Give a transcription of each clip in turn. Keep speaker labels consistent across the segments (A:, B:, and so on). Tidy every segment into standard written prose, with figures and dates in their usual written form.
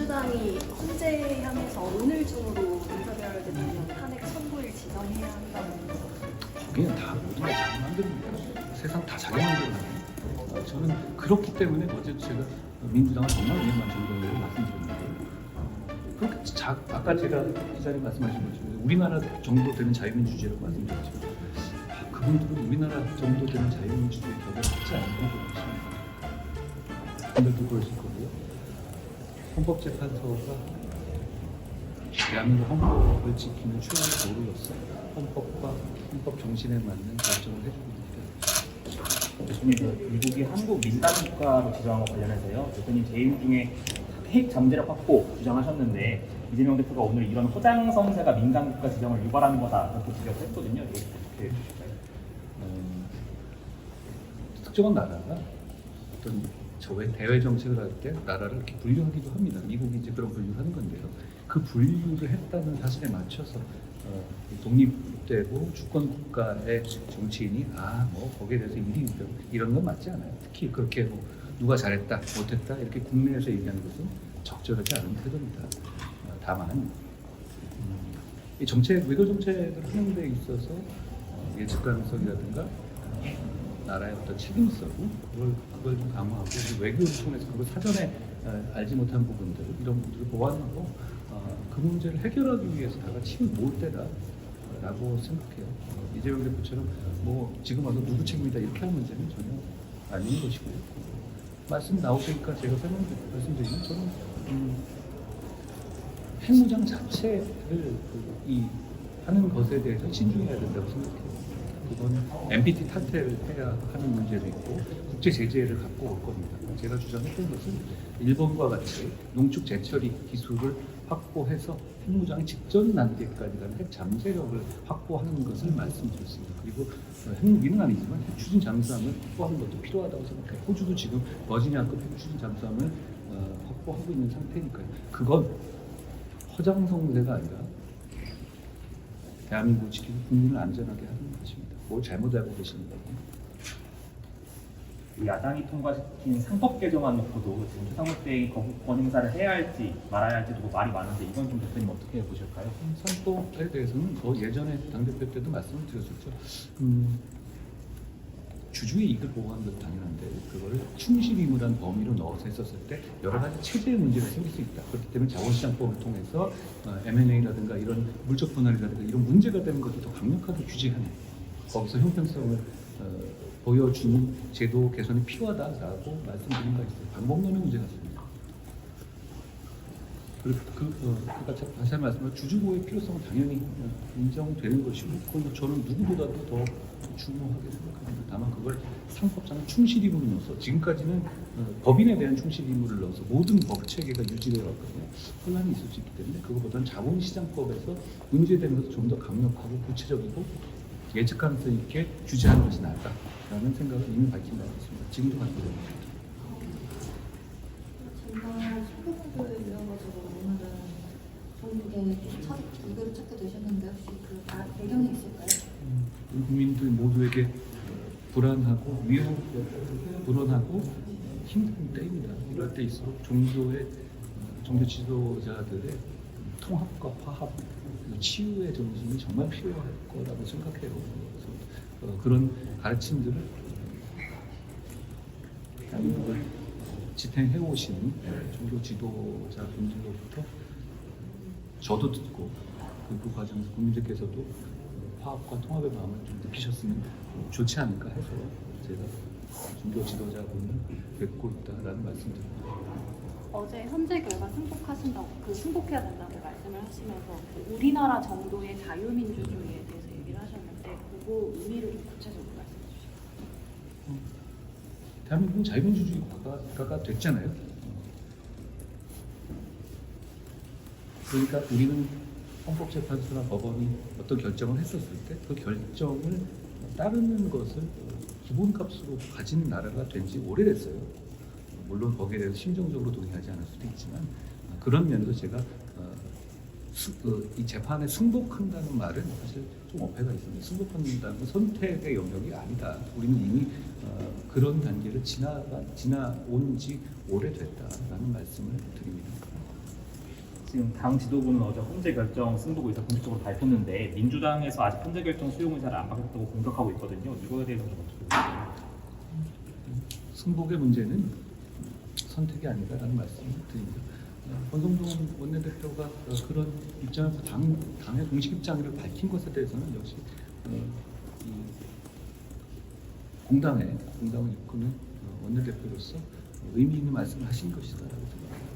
A: 민주당이 헌재 향해서 오늘 중으로 윤석열 대통령 탄핵 선고일 지정해야 한다는
B: 거기는 다 모든 걸 자기 만듭니다. 세상 다 자기 만들어요. 저는 그렇기 때문에 어제 제가 민주당은 정말 위험한 정도를 말씀드렸는데 아까 제가 기자님 말씀하신 것처럼 우리나라 정도 되는 자유민주주의라고 말씀드렸죠. 그분들은 우리나라 정도 되는 자유민주주의 격에 맞지 않는 것 같습니다. 분들도 그러실 거고요. 헌법재판소가 대한민국 헌법을 지키는 최고의 도로로서 헌법과 헌법 정신에 맞는 결정을 해주고
C: 대통령, 미국이 한국 민간 국가로 지정한 것 관련해서요. 대통령 재임 중에 핵 잠재력 확보 주장하셨는데 이재명 대표가 오늘 이런 허장성세가 민간 국가 지정을 유발하는 거다 이렇게 지적을 했거든요. 이게 어떻게 보실까요?
B: 특정한 나라가 어떤 대외 정책을 할 때 나라를 이렇게 분류하기도 합니다. 미국이 이제 그런 분류를 하는 건데요. 그 분류를 했다는 사실에 맞춰서 독립되고 주권 국가의 정치인이 뭐 거기에 대해서 이런 건 맞지 않아요. 특히 그렇게 누가 잘했다 못했다 이렇게 국내에서 얘기하는 것은 적절하지 않은 태도입니다. 다만 이 외교 정책을 하는 데 있어서 예측 가능성이라든가 나라의 어떤 책임성 그걸 좀 강화하고 외교를 통해서 그걸 사전에 알지 못한 부분들 이런 부분들을 보완하고 그 문제를 해결하기 위해서 다 같이 힘을 모을 때다라고 생각해요. 이재명 대표처럼 지금 와서 누구 책임이다 이렇게 하는 문제는 전혀 아닌 것이고요. 말씀 나오시니까 제가 말씀드리면 저는 핵무장 자체를 하는 것에 대해서 신중해야 된다고 생각해요. 그건 NPT 탈퇴를 해야 하는 문제도 있고 국제 제재를 갖고 올 겁니다. 제가 주장했던 것은 일본과 같이 농축 재처리 기술을 확보해서 핵무장의 직전 단계까지 가는 핵 잠재력을 확보하는 것을 말씀드렸습니다. 그리고 핵무기는 아니지만 핵 추진 잠수함을 확보하는 것도 필요하다고 생각해요. 호주도 지금 버지니아급 핵 추진 잠수함을 확보하고 있는 상태니까요. 그건 허장성세가 아니라 대한민국을 지키고 국민을 안전하게 하는 것입니다. 뭘 잘못 알고 계시는 거예요?
C: 야당이 통과시킨 상법 개정안 놓고도 지금 최상무 때의 거부권 행사를 해야 할지 말아야 할지 두고 말이 많은데 이건 좀 대표님 어떻게 보실까요?
B: 상법에 대해서는 예전에 당대표 때도 말씀을 드렸었죠. 주주의 이익을 보호하는 것도 당연한데 그걸 충실의무란 범위로 넣어서 했었을 때 여러 가지 체제의 문제가 생길 수 있다. 그렇기 때문에 자본시장법을 통해서 M&A라든가 이런 물적 분할이라든가 이런 문제가 되는 것을 더 강력하게 규제하는 거기서 형평성을 보여주는 제도 개선이 필요하다라고 말씀드린 바 있어요. 방법론의 문제 같습니다. 그리고 다시 한번 말씀드리면 주주보호의 필요성은 당연히 인정되는 것이고 그건 저는 누구보다도 더 중요하게 생각합니다. 다만 그걸 상법상의 충실 의무를 넣어서 지금까지는 법인에 대한 충실 의무를 넣어서 모든 법 체계가 유지되어 왔거든요. 혼란이 있을 수 있기 때문에 그것보다는 자본시장법에서 문제되는 것을 좀 더 강력하고 구체적이고 예측 가능성 있게 규제하는 것이 낫다라는 생각을 이미 밝힌 바 있습니다. 지금도 갖고 있습니다.
D: 정말 신부분들 이어가지고 오늘은 전국에 이거를 찾게 되셨는데 혹시 그 배경이 있을까요?
B: 우리 국민들 모두에게 불안하고 불안하고 힘든 때입니다. 이럴 때일수록 종교 지도자들의 통합과 화합, 치유의 정신이 정말 필요할 거라고 생각해요. 그래서 그런 가르침들을 대한민국을 지탱해 오신 종교 지도자분들로부터 저도 듣고 그 과정에서 국민들께서도 화합과 통합의 마음을 좀 느끼셨으면 좋지 않을까 해서 제가 종교 지도자분을 뵙고 있다라는 말씀드립니다.
A: 어제 현재 결과 승복해야 된다고 말씀을 하시면서 우리나라 정도의 자유민주주의에 대해서 얘기를 하셨는데 그거 의미를 좀 구체적으로 말씀해 주시죠.
B: 대한민국은 자유민주주의 국가가 됐잖아요. 그러니까 우리는 헌법재판소나 법원이 어떤 결정을 했었을 때 그 결정을 따르는 것을 기본값으로 가진 나라가 된 지 오래됐어요. 물론 거기에 대해서 심정적으로 동의하지 않을 수도 있지만 그런 면에서 제가 이 재판에 승복한다는 말은 사실 좀 어폐가 있습니다. 승복한다는 건 선택의 영역이 아니다. 우리는 이미 그런 단계를 지나온 지 오래됐다라는 말씀을 드립니다.
C: 지금 당 지도부는 어제 헌재 결정 승복 의사 공식적으로 밝혔는데 민주당에서 아직 헌재 결정 수용 의사를 안 밝혔다고 공격하고 있거든요. 이거에 대해서 좀 어떻게 보세요?
B: 승복의 문제는 선택이 아니다라는 말씀을 드립니다. 권성동 원내대표가 그런 입장을 당의 공식 입장을 밝힌 것에 대해서는 역시 이 공당을 이끄는 원내대표로서 의미 있는 말씀을 하신 것이다라고 생각합니다.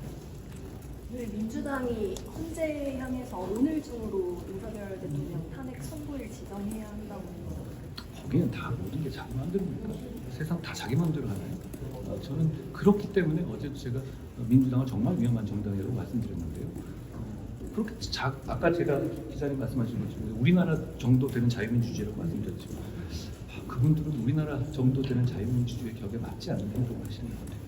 E: 왜 민주당이 헌재 향해서 오늘 중으로 윤석열 대통령 탄핵 선고일 지정해야 한다고
B: 거기는 다 모든 게 자기 마음대로입니까? 세상 다 자기 마음대로 하나요? 저는 그렇기 때문에 어제도 제가 민주당을 정말 위험한 정당이라고 말씀드렸는데요. 그렇게 아까 제가 기자님 말씀하신 것처럼 우리나라 정도 되는 자유민주주의라고 말씀드렸지만 그분들은 우리나라 정도 되는 자유민주주의 격에 맞지 않는 행동을 하시는 것 같아요.